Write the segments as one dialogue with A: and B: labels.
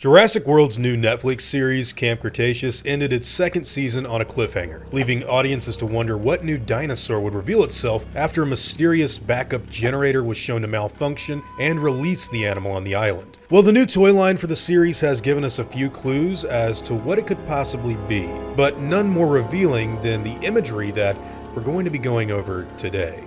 A: Jurassic World's new Netflix series, Camp Cretaceous, ended its second season on a cliffhanger, leaving audiences to wonder what new dinosaur would reveal itself after a mysterious backup generator was shown to malfunction and release the animal on the island. Well, the new toy line for the series has given us a few clues as to what it could possibly be, but none more revealing than the imagery that we're going to be going over today.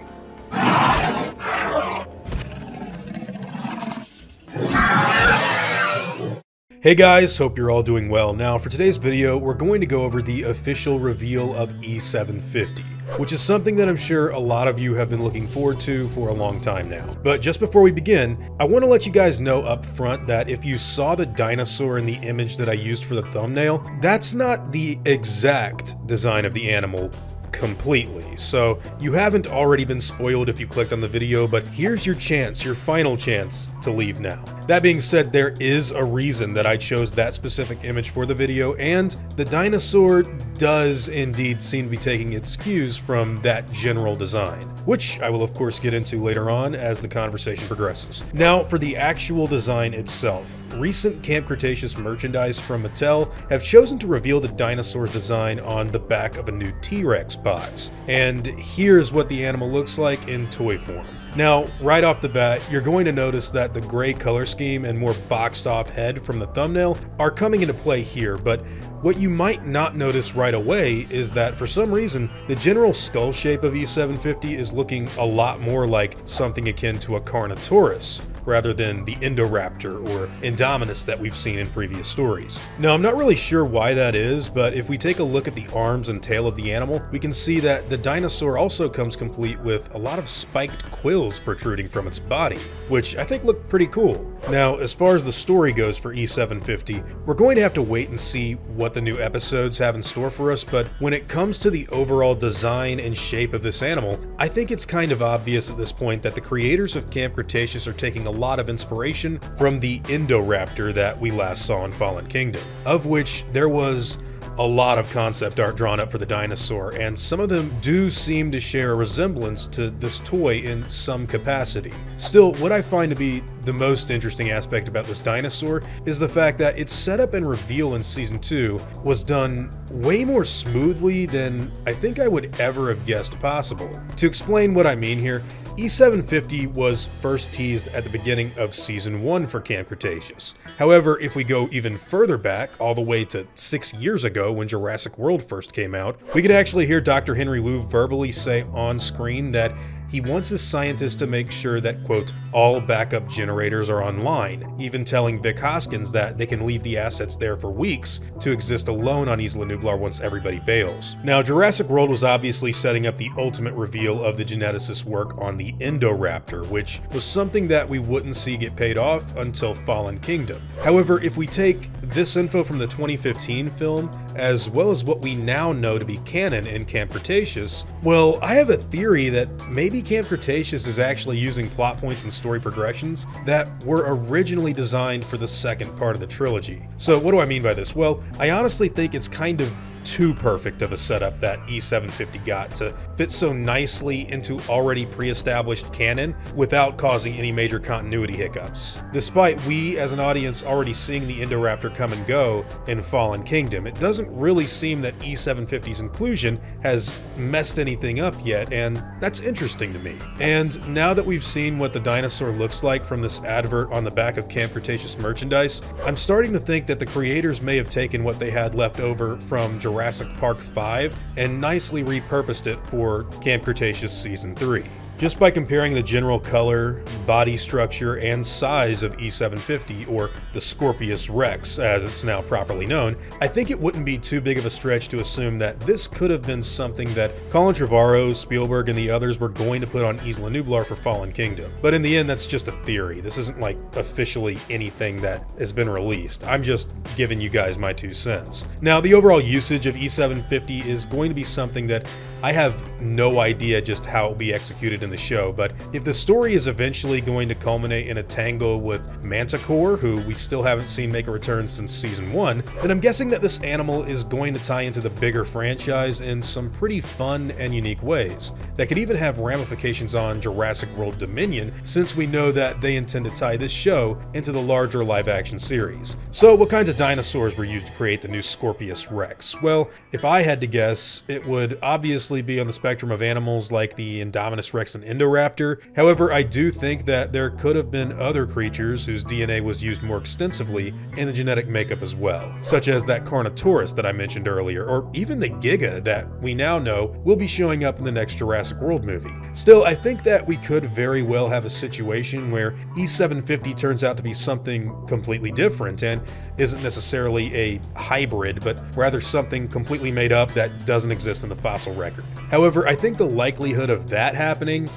A: Hey guys, hope you're all doing well. Now for today's video, we're going to go over the official reveal of E750, which is something that I'm sure a lot of you have been looking forward to for a long time now. But just before we begin, I want to let you guys know up front that if you saw the dinosaur in the image that I used for the thumbnail, that's not the exact design of the animal completely. So you haven't already been spoiled if you clicked on the video, but here's your chance, your final chance to leave now. That being said, there is a reason that I chose that specific image for the video, and the dinosaur does indeed seem to be taking its cues from that general design, which I will of course get into later on as the conversation progresses. Now for the actual design itself, recent Camp Cretaceous merchandise from Mattel have chosen to reveal the dinosaur's design on the back of a new T-Rex box, and here's what the animal looks like in toy form. Now, right off the bat, you're going to notice that the gray color scheme and more boxed off head from the thumbnail are coming into play here, but what you might not notice right away is that for some reason, the general skull shape of E750 is looking a lot more like something akin to a Carnotaurus, rather than the Indoraptor or Indominus that we've seen in previous stories. Now, I'm not really sure why that is, but if we take a look at the arms and tail of the animal, we can see that the dinosaur also comes complete with a lot of spiked quills protruding from its body, which I think look pretty cool. Now, as far as the story goes for E750, we're going to have to wait and see what the new episodes have in store for us, but when it comes to the overall design and shape of this animal, I think it's kind of obvious at this point that the creators of Camp Cretaceous are taking a lot of inspiration from the Indoraptor that we last saw in Fallen Kingdom, of which there was a lot of concept art drawn up for the dinosaur, and some of them do seem to share a resemblance to this toy in some capacity. Still, what I find to be the most interesting aspect about this dinosaur is the fact that its setup and reveal in Season 2 was done way more smoothly than I think I would ever have guessed possible. To explain what I mean here, E750 was first teased at the beginning of Season 1 for Camp Cretaceous. However, if we go even further back, all the way to 6 years ago when Jurassic World first came out, we could actually hear Dr. Henry Wu verbally say on screen that he wants his scientists to make sure that, quote, all backup generators are online, even telling Vic Hoskins that they can leave the assets there for weeks to exist alone on Isla Nublar once everybody bails. Now, Jurassic World was obviously setting up the ultimate reveal of the geneticist's work on the Indoraptor, which was something that we wouldn't see get paid off until Fallen Kingdom. However, if we take this info from the 2015 film, as well as what we now know to be canon in Camp Cretaceous, well, I have a theory that maybe Camp Cretaceous is actually using plot points and story progressions that were originally designed for the second part of the trilogy. So what do I mean by this? Well, I honestly think it's kind of too perfect of a setup that E750 got to fit so nicely into already pre-established canon without causing any major continuity hiccups. Despite we as an audience already seeing the Indoraptor come and go in Fallen Kingdom, it doesn't really seem that E750's inclusion has messed anything up yet, and that's interesting to me. And now that we've seen what the dinosaur looks like from this advert on the back of Camp Cretaceous merchandise, I'm starting to think that the creators may have taken what they had left over from Jurassic Park 5 and nicely repurposed it for Camp Cretaceous Season 3. Just by comparing the general color, body structure, and size of E750, or the Scorpius Rex as it's now properly known, I think it wouldn't be too big of a stretch to assume that this could have been something that Colin Trevorrow, Spielberg, and the others were going to put on Isla Nublar for Fallen Kingdom. But in the end, that's just a theory. This isn't like officially anything that has been released. I'm just giving you guys my 2 cents. Now, the overall usage of E750 is going to be something that I have no idea just how it will be executed in the show, but if the story is eventually going to culminate in a tangle with Manticore, who we still haven't seen make a return since season 1, then I'm guessing that this animal is going to tie into the bigger franchise in some pretty fun and unique ways that could even have ramifications on Jurassic World Dominion, since we know that they intend to tie this show into the larger live-action series. So what kinds of dinosaurs were used to create the new Scorpius Rex? Well, if I had to guess, it would obviously be on the spectrum of animals like the Indominus Rex and Indoraptor. However, I do think that there could have been other creatures whose DNA was used more extensively in the genetic makeup as well, such as that Carnotaurus that I mentioned earlier, or even the Giga that we now know will be showing up in the next Jurassic World movie. Still, I think that we could very well have a situation where E750 turns out to be something completely different and isn't necessarily a hybrid, but rather something completely made up that doesn't exist in the fossil record. However, I think the likelihood of that happening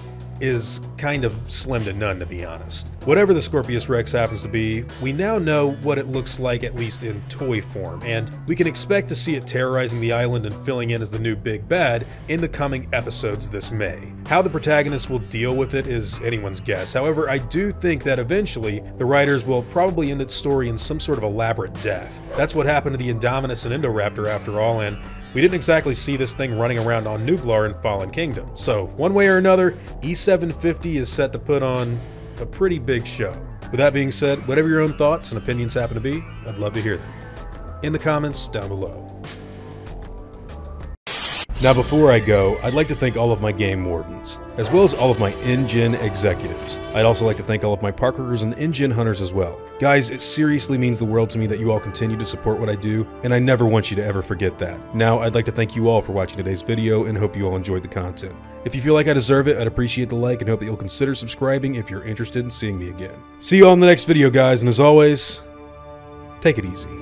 A: is kind of slim to none, to be honest. Whatever the Scorpius Rex happens to be, we now know what it looks like, at least in toy form, and we can expect to see it terrorizing the island and filling in as the new big bad in the coming episodes this May. How the protagonist will deal with it is anyone's guess. However, I do think that eventually the writers will probably end its story in some sort of elaborate death. That's what happened to the Indominus and Indoraptor after all, and we didn't exactly see this thing running around on Nublar in Fallen Kingdom. So, one way or another, E750 is set to put on a pretty big show. With that being said, whatever your own thoughts and opinions happen to be, I'd love to hear them in the comments down below. Now before I go, I'd like to thank all of my game wardens, as well as all of my InGen executives. I'd also like to thank all of my parkers and InGen hunters as well. Guys, it seriously means the world to me that you all continue to support what I do, and I never want you to ever forget that. Now, I'd like to thank you all for watching today's video and hope you all enjoyed the content. If you feel like I deserve it, I'd appreciate the like and hope that you'll consider subscribing if you're interested in seeing me again. See you all in the next video, guys, and as always, take it easy.